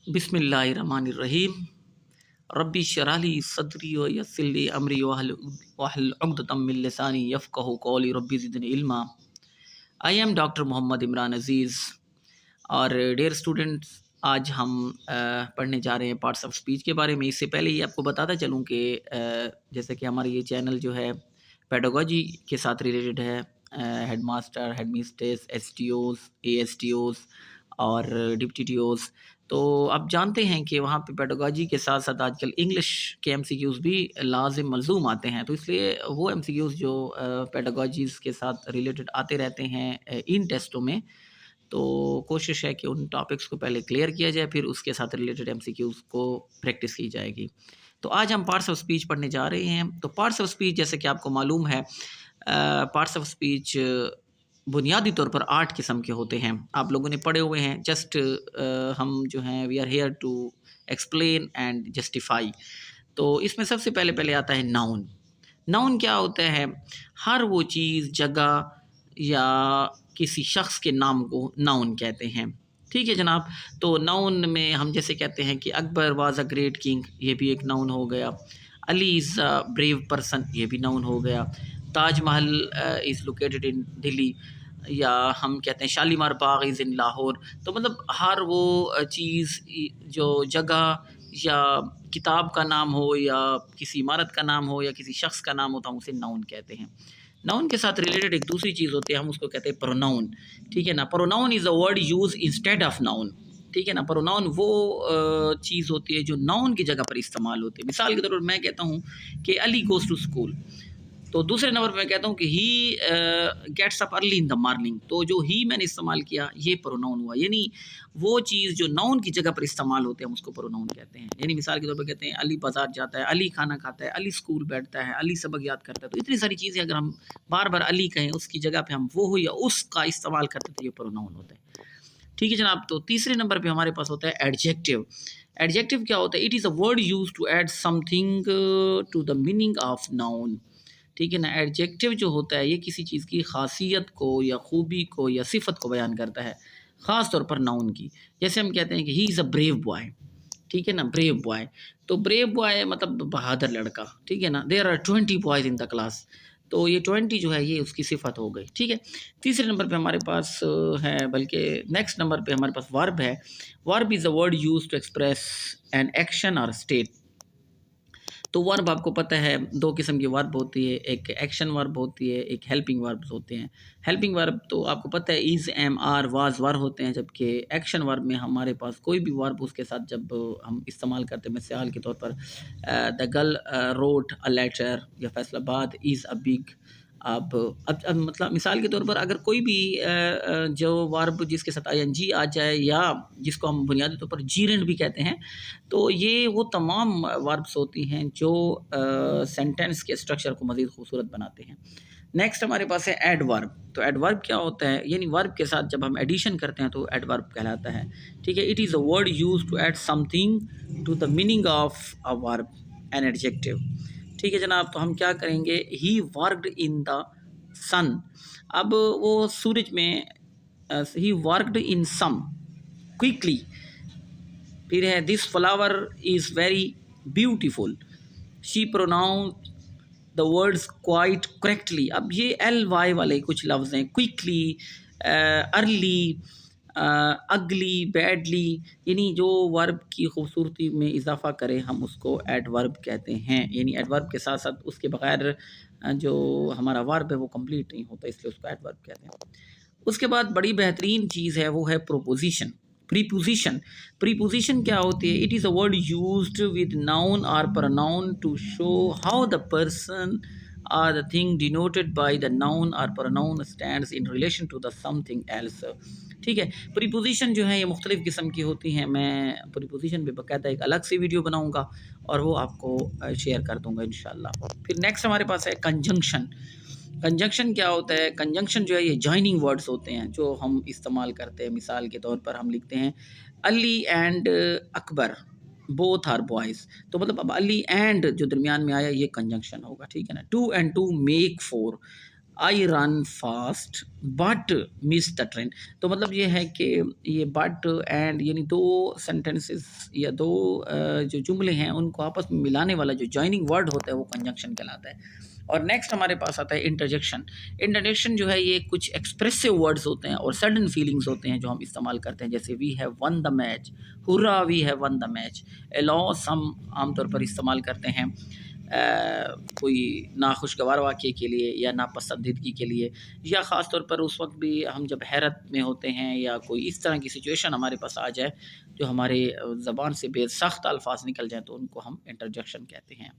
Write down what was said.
बिस्मिल्लाहिर्रहमानिर्रहीम। रब्बी इश्रह ली सदरी व यस्सिर ली अमरी वहल उक़्दतम मिन लिसानी यफ़क़हू क़ौली रब्बी ज़िदनी इल्मा। I am doctor Mohammad Imran Aziz और डियर स्टूडेंट्स, आज हम पढ़ने जा रहे हैं पार्ट्स ऑफ स्पीच के बारे में। इससे पहले ही आपको बताता चलूँ कि जैसे कि हमारा ये चैनल जो है पेडागोजी के साथ रिलेटेड है। Head master, head mistress, S T Os, A S T Os और डिप्टी टी ओज़। तो आप जानते हैं कि वहाँ पे पेडागोजी के साथ साथ आजकल इंग्लिश के एमसीक्यूज़ भी लाज़िम मलज़ूम आते हैं। तो इसलिए वो एमसीक्यूज़ जो पेडागोजीज़ के साथ रिलेटेड आते रहते हैं इन टेस्टों में, तो कोशिश है कि उन टॉपिक्स को पहले क्लियर किया जाए, फिर उसके साथ रिलेटेड एमसीक्यूज़ को प्रैक्टिस की जाएगी। तो आज हम पार्ट्स ऑफ स्पीच पढ़ने जा रहे हैं। तो पार्ट्स ऑफ स्पीच, जैसे कि आपको मालूम है, पार्ट्स ऑफ स्पीच बुनियादी तौर पर 8 किस्म के होते हैं। आप लोगों ने पढ़े हुए हैं। जस्ट हम जो हैं we are here to explain and justify. तो इसमें सबसे पहले पहले आता है नाउन। नाउन क्या होता है? हर वो चीज़, जगह या किसी शख्स के नाम को नाउन कहते हैं। ठीक है जनाब। तो नाउन में हम जैसे कहते हैं कि Akbar was a great king, ये भी एक नाउन हो गया। Ali is a brave person, ये भी नाउन हो गया। Taj Mahal is located in Delhi, या हम कहते हैं शालीमार बाग इज़ इन लाहौर। तो मतलब हर वो चीज़, जो जगह या किताब का नाम हो या किसी इमारत का नाम हो या किसी शख्स का नाम होता है, उसे नाउन कहते हैं। नाउन के साथ रिलेटेड एक दूसरी चीज़ होती है, हम उसको कहते हैं प्रोनाउन। ठीक है ना। Pronoun is a word use instead of noun. ठीक है ना। प्रोनाउन वो चीज़ होती है जो नाउन की जगह पर इस्तेमाल होती है। मिसाल के तौर पर मैं कहता हूँ कि अली गोज़ टू स्कूल, तो दूसरे नंबर पे मैं कहता हूँ कि he gets up early in the morning. तो जो ही मैंने इस्तेमाल किया, ये प्रोनाउन हुआ। यानी वो चीज़ जो नाउन की जगह पर इस्तेमाल होते हैं, हम उसको प्रोनाउन कहते हैं। यानी मिसाल के तौर पर कहते हैं अली बाजार जाता है, अली खाना खाता है, अली स्कूल बैठता है, अली सबक याद करता है। तो इतनी सारी चीज़ें अगर हम बार बार अली कहें, उसकी जगह पे हम वो हो या उसका इस्तेमाल करते हैं, तो ये प्रोनाउन होता है। ठीक है जनाब। तो तीसरे नंबर पे हमारे पास होता है एडजेक्टिव। एडजेक्टिव क्या होता है? It is a word use to add something to the meaning of noun. ठीक है ना। एडजेक्टिव जो होता है, ये किसी चीज़ की खासियत को या खूबी को या सिफत को बयान करता है, ख़ास तौर पर नाउन की। जैसे हम कहते हैं कि he is a brave boy. ठीक है ना। ब्रेव बॉय, तो ब्रेव बॉय मतलब बहादुर लड़का। ठीक है ना। There are 20 boys in the class. तो ये 20 जो है, ये उसकी सिफत हो गई। ठीक है। तीसरे नंबर पे हमारे पास है, बल्कि नेक्स्ट नंबर पे हमारे पास वर्ब है। Verb is a word use to express an action और स्टेट। तो वर्ब आपको पता है, दो किस्म की वर्ब होती है, एक एक्शन वर्ब होती है, एक हेल्पिंग वर्ब्स होते हैं। हेल्पिंग वर्ब तो आपको पता है इज़, एम, आर, वाज, वर होते हैं, जबकि एक्शन वर्ब में हमारे पास कोई भी वर्ब उसके साथ जब हम इस्तेमाल करते हैं, मिसाल के तौर पर the girl wrote a letter या फैसलाबाद इज़ अ बिग। अब मतलब मिसाल के तौर पर अगर कोई भी जो वर्ब जिसके साथ आईएनजी आ जाए, या जिसको हम बुनियादी तौर पर जीरेंड भी कहते हैं, तो ये वो तमाम वर्ब्स होती हैं जो सेंटेंस के स्ट्रक्चर को मज़ीद खूबसूरत बनाते हैं। नेक्स्ट हमारे पास है एडवर्ब। तो एडवर्ब क्या होता है? यानी वर्ब के साथ जब हम एडिशन करते हैं तो एडवर्ब कहलाता है। ठीक है। It is a word use to add something to the meaning of a verb, an adjective. ठीक है जनाब। तो हम क्या करेंगे? He worked in the sun. अब वो सूरज में, ही वर्कड इन सम क्विकली। फिर है this flower is very beautiful, she pronounce the words quite correctly. अब ये एल वाई वाले कुछ लफ्ज़ हैं, क्विकली, अर्ली, अगली, बैडली। यानी जो वर्ब की खूबसूरती में इजाफा करे, हम उसको एडवर्ब कहते हैं। यानी एडवर्ब के साथ साथ उसके बगैर जो हमारा वर्ब है वो कंप्लीट नहीं होता, इसलिए उसको एडवर्ब कहते हैं। उसके बाद बड़ी बेहतरीन चीज़ है, वो है प्रोपोजिशन, प्रीपोजिशन। प्रीपोजिशन क्या होती है? It is a word used with noun और pronoun to show how the person और the thing denoted by the noun और pronoun stands in relation to the something else. ठीक है। प्रीपोजिशन जो है ये मुख्तलिफ़ किस्म की होती हैं। मैं प्रीपोजिशन पे बाकायदा एक अलग से वीडियो बनाऊंगा और वो आपको शेयर कर दूंगा इंशाल्लाह। फिर नेक्स्ट हमारे पास है कंजंक्शन। कंजंक्शन क्या होता है? कंजंक्शन जो है ये जॉइनिंग वर्ड्स होते हैं जो हम इस्तेमाल करते हैं। मिसाल के तौर पर हम लिखते हैं Ali and Akbar both are boys. तो मतलब अब अली एंड जो दरमियान में आया, ये कंजंक्शन होगा। ठीक है ना। Two and two make four. I run fast but miss the train. تو مطلب یہ ہے کہ یہ بٹ اینڈ یعنی دو سینٹینسز یا دو جو جملے ہیں ان کو آپس میں ملانے والا جو جوائننگ ورڈ ہوتا ہے وہ کنجنکشن کہلاتا ہے. اور نیکسٹ ہمارے پاس آتا ہے انٹرجیکشن. انٹرجیکشن جو ہے یہ کچھ ایکسپریسو ورڈز ہوتے ہیں اور سڈن فیلنگز ہوتے ہیں جو ہم استعمال کرتے ہیں، جیسے we have won the match, ہورا we have won the match. لاس ہم عام طور پر استعمال کرتے ہیں کوئی ناخوشگوار واقعے کے لیے یا ناپسندیدگی کے لیے، یا خاص طور پر اس وقت بھی ہم جب حیرت میں ہوتے ہیں یا کوئی اس طرح کی سچویشن ہمارے پاس آ جائے جو ہمارے زبان سے بے سخت الفاظ نکل جائیں تو ان کو ہم انٹرجیکشن کہتے ہیں.